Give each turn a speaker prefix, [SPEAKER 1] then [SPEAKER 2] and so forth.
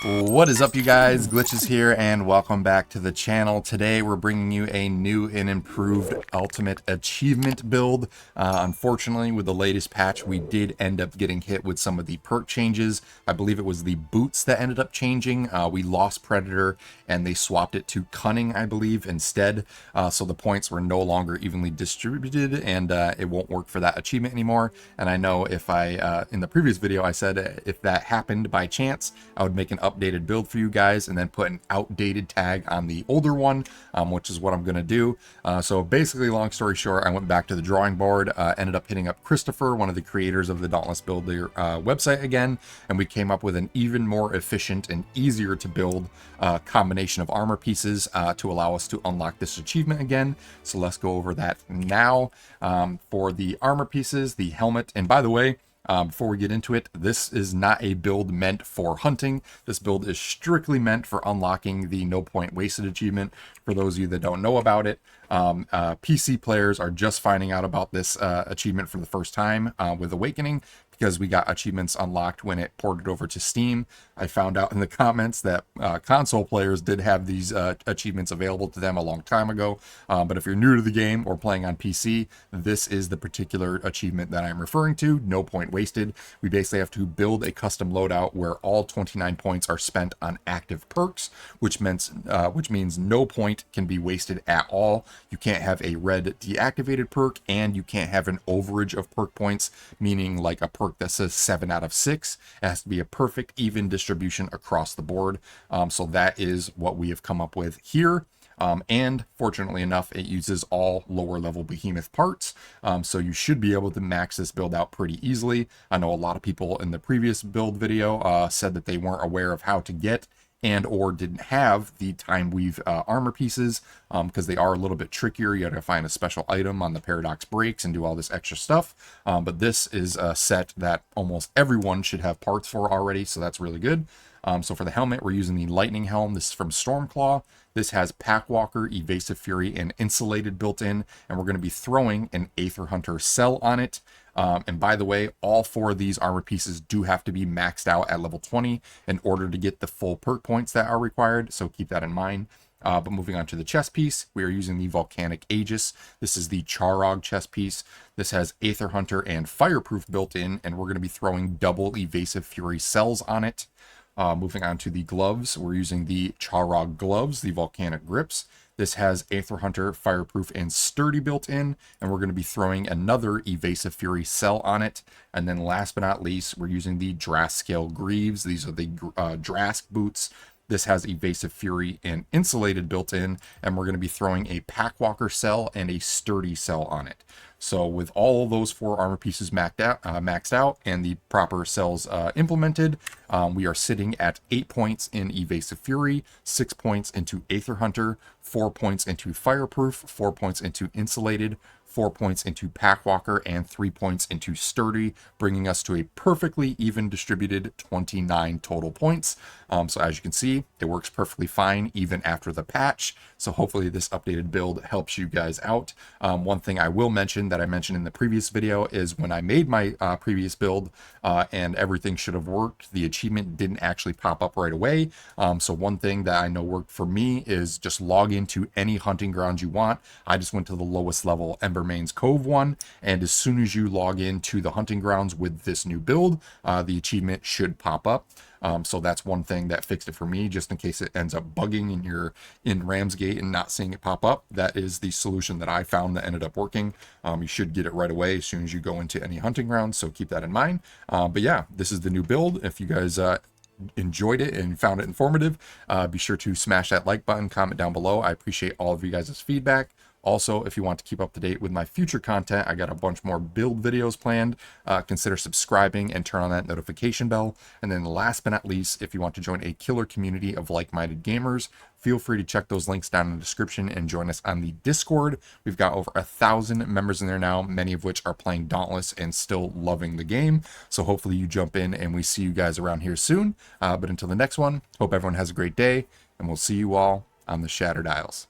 [SPEAKER 1] What is up, you guys? Glitches here, and welcome back to the channel. Today we're bringing you a new and improved ultimate achievement build. Unfortunately, with the latest patch, we did end up getting hit with some of the perk changes. I believe it was the boots that ended up changing. We lost Predator and they swapped it to Cunning, I believe, instead. So the points were no longer evenly distributed, and it won't work for that achievement anymore. And I know if in the previous video I said if that happened by chance, I would make an updated build for you guys and then put an outdated tag on the older one, which is what I'm going to do. So basically, long story short, I went back to the drawing board, ended up hitting up Christopher, one of the creators of the Dauntless Builder website again, and we came up with an even more efficient and easier to build combination of armor pieces to allow us to unlock this achievement again. So let's go over that now. For the armor pieces, the helmet, and by the way, before we get into it, this is not a build meant for hunting. This build is strictly meant for unlocking the No Point Wasted achievement. For those of you that don't know about it, PC players are just finding out about this achievement for the first time with Awakening, because we got achievements unlocked when it ported over to Steam. I found out in the comments that console players did have these achievements available to them a long time ago. But if you're new to the game or playing on PC, this is the particular achievement that I'm referring to, No Point Wasted. We basically have to build a custom loadout where all 29 points are spent on active perks, which means no point can be wasted at all. You can't have a red deactivated perk, and you can't have an overage of perk points, meaning like a perk that says 7 out of 6. It has to be a perfect even distribution across the board. So that is what we have come up with here. And fortunately enough, it uses all lower level behemoth parts. So you should be able to max this build out pretty easily. I know a lot of people in the previous build video said that they weren't aware of how to get and or didn't have the time weave armor pieces, because they are a little bit trickier. You gotta find a special item on the paradox breaks and do all this extra stuff. But this is a set that almost everyone should have parts for already, so that's really good. So for the helmet, we're using the Lightning Helm. This is from Stormclaw. This has Packwalker, Evasive Fury, and Insulated built in, and we're going to be throwing an Aether Hunter cell on it. And by the way, all 4 of these armor pieces do have to be maxed out at level 20 in order to get the full perk points that are required, so keep that in mind. But moving on to the chest piece, we are using the Volcanic Aegis. This is the Charog chest piece. This has Aether Hunter and Fireproof built in, and we're going to be throwing double Evasive Fury cells on it. Moving on to the gloves, we're using the Charog gloves, the Volcanic grips. This has Aether Hunter, Fireproof, and Sturdy built in, and we're going to be throwing another Evasive Fury cell on it. And then last but not least, we're using the Drask Scale Greaves. These are the Drask boots. This has Evasive Fury and Insulated built in, and we're going to be throwing a Packwalker cell and a Sturdy cell on it. So with all of those 4 armor pieces maxed out and the proper cells implemented, we are sitting at 8 points in Evasive Fury, 6 points into Aether Hunter, 4 points into Fireproof, 4 points into Insulated, 4 points into Packwalker, and 3 points into Sturdy, bringing us to a perfectly even distributed 29 total points. So as you can see, it works perfectly fine even after the patch. So hopefully this updated build helps you guys out. One thing I will mention that I mentioned in the previous video is when I made my previous build and everything should have worked, the achievement didn't actually pop up right away. So one thing that I know worked for me is just log into any hunting grounds you want. I just went to the lowest level Embermane's Cove one, and as soon as you log into the hunting grounds with this new build, the achievement should pop up. So that's one thing that fixed it for me, just in case it ends up bugging and you're in Ramsgate and not seeing it pop up. That is the solution that I found that ended up working. You should get it right away as soon as you go into any hunting grounds, so keep that in mind. But yeah, this is the new build. If you guys enjoyed it and found it informative, be sure to smash that like button, comment down below. I appreciate all of you guys' feedback. Also, if you want to keep up to date with my future content, I got a bunch more build videos planned. Consider subscribing and turn on that notification bell. And then last but not least, if you want to join a killer community of like-minded gamers, feel free to check those links down in the description and join us on the Discord. We've got over 1,000 members in there now, many of which are playing Dauntless and still loving the game. So hopefully you jump in and we see you guys around here soon. But until the next one, hope everyone has a great day, and we'll see you all on the Shattered Isles.